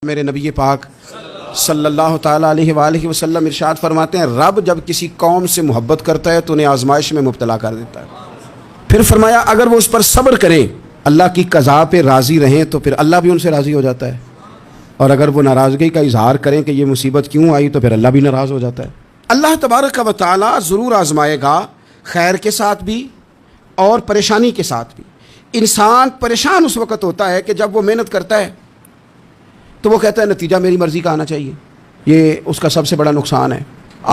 میرے نبی پاک صلی اللہ تعالیٰ علیہ وآلہ وسلم ارشاد فرماتے ہیں، رب جب کسی قوم سے محبت کرتا ہے تو انہیں آزمائش میں مبتلا کر دیتا ہے۔ پھر فرمایا اگر وہ اس پر صبر کریں، اللہ کی قضا پہ راضی رہیں تو پھر اللہ بھی ان سے راضی ہو جاتا ہے، اور اگر وہ ناراضگی کا اظہار کریں کہ یہ مصیبت کیوں آئی تو پھر اللہ بھی ناراض ہو جاتا ہے۔ اللہ تبارک و تعالیٰ ضرور آزمائے گا، خیر کے ساتھ بھی اور پریشانی کے ساتھ بھی۔ انسان پریشان اس وقت ہوتا ہے کہ جب وہ محنت کرتا ہے تو وہ کہتا ہے نتیجہ میری مرضی کا آنا چاہیے، یہ اس کا سب سے بڑا نقصان ہے۔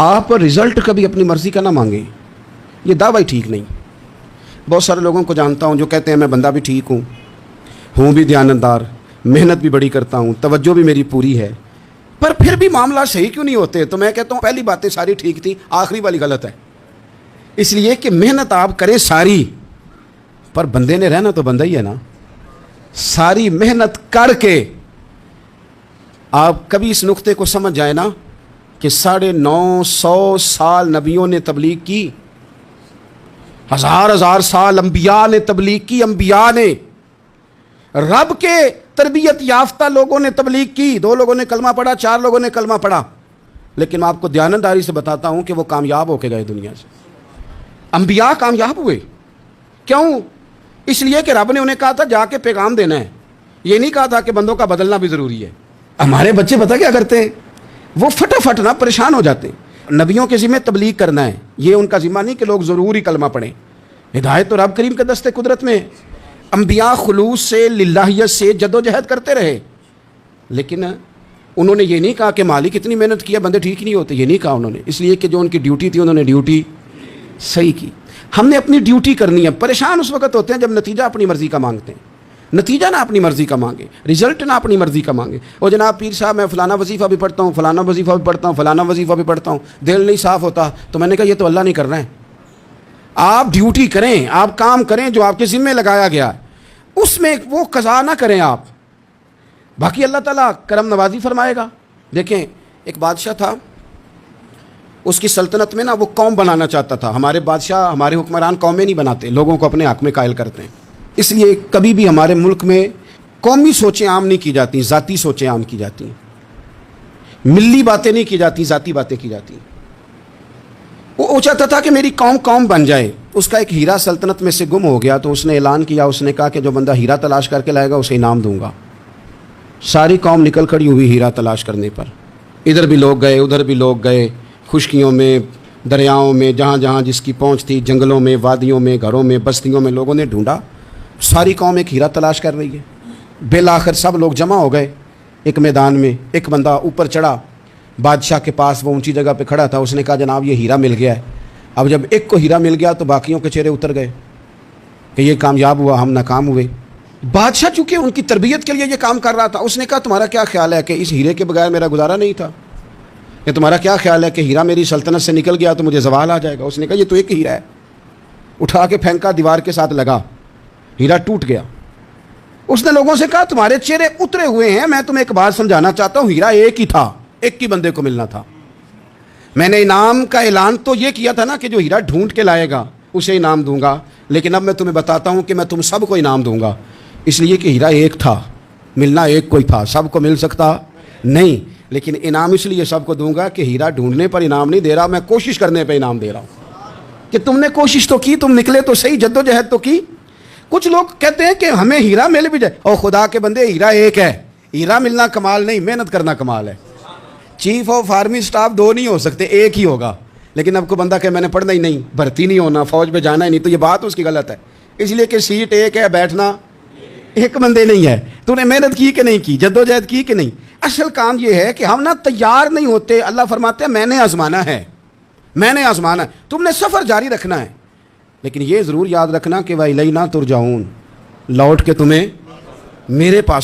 آپ رزلٹ کبھی اپنی مرضی کا نہ مانگیں، یہ دعویٰ ٹھیک نہیں۔ بہت سارے لوگوں کو جانتا ہوں جو کہتے ہیں میں بندہ بھی ٹھیک ہوں بھی دیانتدار، محنت بھی بڑی کرتا ہوں، توجہ بھی میری پوری ہے، پر پھر بھی معاملہ صحیح کیوں نہیں ہوتے؟ تو میں کہتا ہوں پہلی باتیں ساری ٹھیک تھیں، آخری والی غلط ہے۔ اس لیے کہ محنت آپ کریں ساری، پر بندے نے رہنا تو بندہ ہی ہے نا۔ ساری محنت کر کے آپ کبھی اس نقطے کو سمجھ جائیں نا کہ 950 سال نبیوں نے تبلیغ کی، ہزار سال انبیاء نے تبلیغ کی، انبیاء نے رب کے تربیت یافتہ لوگوں نے تبلیغ کی، 2 لوگوں نے کلمہ پڑھا، 4 لوگوں نے کلمہ پڑھا، لیکن میں آپ کو دیانتداری سے بتاتا ہوں کہ وہ کامیاب ہو کے گئے دنیا سے۔ انبیاء کامیاب ہوئے، کیوں؟ اس لیے کہ رب نے انہیں کہا تھا جا کے پیغام دینا ہے، یہ نہیں کہا تھا کہ بندوں کا بدلنا بھی ضروری ہے۔ ہمارے بچے پتہ کیا کرتے ہیں؟ وہ فٹافٹ نا پریشان ہو جاتے ہیں۔ نبیوں کے ذمہ تبلیغ کرنا ہے، یہ ان کا ذمہ نہیں کہ لوگ ضروری کلمہ پڑھیں، ہدایت تو رب کریم کے دستے قدرت میں ہے۔ انبیاء خلوص سے، للہیت سے جد و جہد کرتے رہے، لیکن انہوں نے یہ نہیں کہا کہ مالک اتنی محنت کیا بندے ٹھیک نہیں ہوتے، یہ نہیں کہا انہوں نے، اس لیے کہ جو ان کی ڈیوٹی تھی انہوں نے ڈیوٹی صحیح کی۔ ہم نے اپنی ڈیوٹی کرنی ہے۔ پریشان اس وقت ہوتے ہیں جب نتیجہ اپنی مرضی کا مانگتے ہیں، نتیجہ نہ اپنی مرضی کا مانگے، رزلٹ نہ اپنی مرضی کا مانگے۔ اور جناب پیر صاحب میں فلانا وظیفہ بھی پڑھتا ہوں، فلانا وظیفہ بھی پڑھتا ہوں، فلانا وظیفہ بھی پڑھتا ہوں، دل نہیں صاف ہوتا، تو میں نے کہا یہ تو اللہ نہیں کر رہا ہے۔ آپ ڈیوٹی کریں، آپ کام کریں جو آپ کے ذمہ لگایا گیا ہے، اس میں وہ قضا نہ کریں آپ، باقی اللہ تعالیٰ کرم نوازی فرمائے گا۔ دیکھیں ایک بادشاہ تھا، اس کی سلطنت میں نا وہ قوم بنانا چاہتا تھا۔ ہمارے بادشاہ، ہمارے حکمران قومیں نہیں بناتے، لوگوں کو اپنے حق میں قائل کرتے ہیں۔ اس لیے کبھی بھی ہمارے ملک میں قومی سوچیں عام نہیں کی جاتی، ذاتی سوچیں عام کی جاتی ہیں، ملی باتیں نہیں کی جاتی، ذاتی باتیں کی جاتی ہیں۔ وہ چاہتا تھا کہ میری قوم بن جائے۔ اس کا ایک ہیرا سلطنت میں سے گم ہو گیا، تو اس نے اعلان کیا، اس نے کہا کہ جو بندہ ہیرا تلاش کر کے لائے گا اسے انعام دوں گا۔ ساری قوم نکل کھڑی ہوئی ہیرا تلاش کرنے پر، ادھر بھی لوگ گئے ادھر بھی لوگ گئے، خشکیوں میں، دریاؤں میں، جہاں جہاں جس کی پہنچ تھی، جنگلوں میں، وادیوں میں، گھروں میں، بستیوں میں لوگوں نے ڈھونڈا، ساری قوم ایک ہیرا تلاش کر رہی ہے۔ بالآخر سب لوگ جمع ہو گئے ایک میدان میں۔ ایک بندہ اوپر چڑھا، بادشاہ کے پاس وہ اونچی جگہ پہ کھڑا تھا، اس نے کہا جناب یہ ہیرا مل گیا ہے۔ اب جب ایک کو ہیرا مل گیا تو باقیوں کے چہرے اتر گئے کہ یہ کامیاب ہوا، ہم ناکام ہوئے۔ بادشاہ چونکہ ان کی تربیت کے لیے یہ کام کر رہا تھا، اس نے کہا تمہارا کیا خیال ہے کہ اس ہیرے کے بغیر میرا گزارا نہیں تھا؟ کہ تمہارا کیا خیال ہے کہ ہیرا میری سلطنت سے نکل گیا تو مجھے زوال آ جائے گا؟ اس نے کہا یہ تو ایک ہیرا ہے۔ اٹھا کے پھینکا، دیوار کے ساتھ لگا، ہیرا ٹوٹ گیا۔ اس نے لوگوں سے کہا تمہارے چہرے اترے ہوئے ہیں، میں تمہیں ایک بات سمجھانا چاہتا ہوں، ہیرا ایک ہی تھا، ایک ہی بندے کو ملنا تھا۔ میں نے انعام کا اعلان تو یہ کیا تھا نا کہ جو ہیرا ڈھونڈ کے لائے گا اسے انعام دوں گا، لیکن اب میں تمہیں بتاتا ہوں کہ میں تم سب کو انعام دوں گا، اس لیے کہ ہیرا ایک تھا، ملنا ایک کو ہی تھا، سب کو مل سکتا نہیں، لیکن انعام اس لیے سب کو دوں گا کہ ہیرا ڈھونڈنے پر انعام نہیں دے رہا، میں کوشش کرنے پہ انعام دے رہا ہوں کہ تم نے کوشش تو کی، تم نکلے تو صحیح، جد و جہد تو کی۔ کچھ لوگ کہتے ہیں کہ ہمیں ہیرا مل بھی جائے، اور خدا کے بندے ہیرا ایک ہے، ہیرا ملنا کمال نہیں، محنت کرنا کمال ہے۔ چیف آف آرمی سٹاف 2 نہیں ہو سکتے، ایک ہی ہوگا، لیکن اب کو بندہ کہ میں نے پڑھنا ہی نہیں، بھرتی نہیں ہونا، فوج پہ جانا ہی نہیں، تو یہ بات اس کی غلط ہے، اس لیے کہ سیٹ ایک ہے، بیٹھنا ایک بندے نہیں ہے۔ تو نے محنت کی کہ نہیں کی، جد و جہد کی کہ نہیں؟ اصل کام یہ ہے کہ ہم نا تیار نہیں ہوتے۔ اللہ فرماتے ہیں میں نے آزمانا ہے، میں نے آزمانا ہے، تم نے سفر جاری رکھنا ہے، لیکن یہ ضرور یاد رکھنا کہ وَإِلَيْنَا تُرْجَعُونَ، لوٹ کے تمہیں میرے پاس